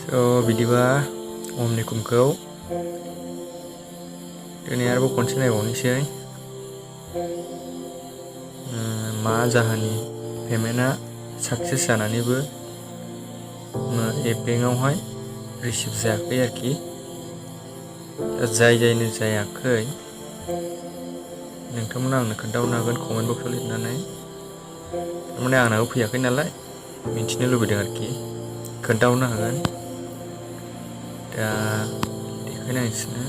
बिदिबा अमनिकुमखौ दिनै आरोबाव खनसे नायबावनोसै मा जाहोननि पेमेन्टआ साक्सेस जानानैबो बेंकआवहाय रिसिभ जायाखै आरोखि। जायनो जायाखै नोंथांमोना आंनो खोन्थाहरनो हागोन कमेन्ट बक्सआव लिरनानै। थारमाने आंनाबो फैयाखै नालाय मिन्थिनो लुबैदों आरोखि, खोन्थाहरनो हागोन। दा देखायनांसिनो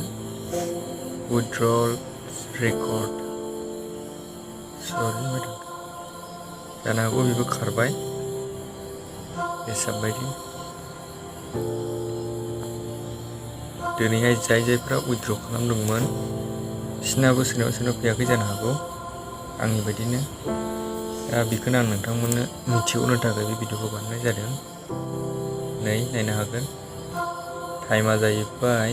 withdrawal record जानो हागौ बेबो खारबाय हिसाब बायदि। दिनैहाय जायफोरा उइथड्र खालामदोंमोन बिसिनाबो सोरनाबा फैयाखै जानो हागौ आंनि बायदिनो। दा बेखौनो आं नोंथांमोननो मिथिहरनो थाखाय बे भिडिअखौ बानायनाय जादों। नै नायनो हागोन टाइमा जाहैबाय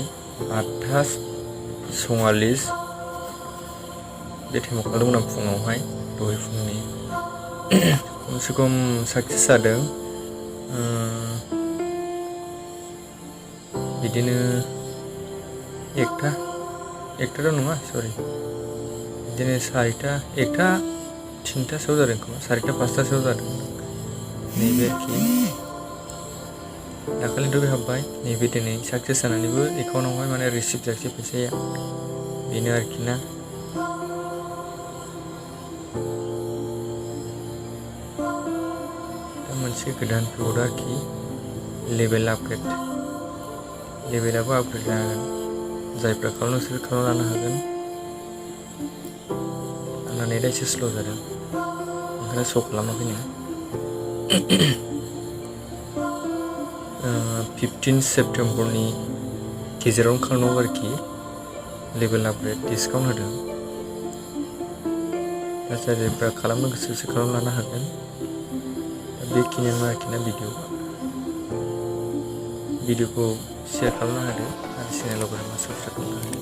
8:44। बे टाइमाव खालामदोंमोन आं फुङावहाय, दहाय फुंनि। खमसे खम साक्सेस जादों बिदिनो एकथाथ' नङा सरि, बिदिनो एकथा थिनथासोआव जादों खोमा, 4:30-5:00सोआव जादों। नैबे आरोखि दाखालिथ' बे हाब्बाय, नैबे दिनै साक्सेस जानानैबो एकाउन्टावहाय माने रिसिभ जायासै फैसाया, बेनो आरोखि ना। दा मोनसे गोदान फैबावदों आरोखि लेभेल आपग्रेड। लेभेलाबो आपग्रेड जागोन, जायफ्रा खालामनो बिसोर खालामना लानो हागोन। आंना नेटआ एसे स्ल' जादों ओंखायनो श' खालामाखैनो। 15 सेप्तेम्बरनि गेजेरावनो खालामनांगौ आरोखि। लेभेल आपग्रेड डिसकाउन्ट होदों। दा जायफ्रा खालामनो गोसो बिसोर खालामना लानो हागोन। दा बेखिनियानो आरोखि ना भिडिअखौ शेयार खालामना होदो आरो चेनेलाव साबसक्राइब खालामना होदो।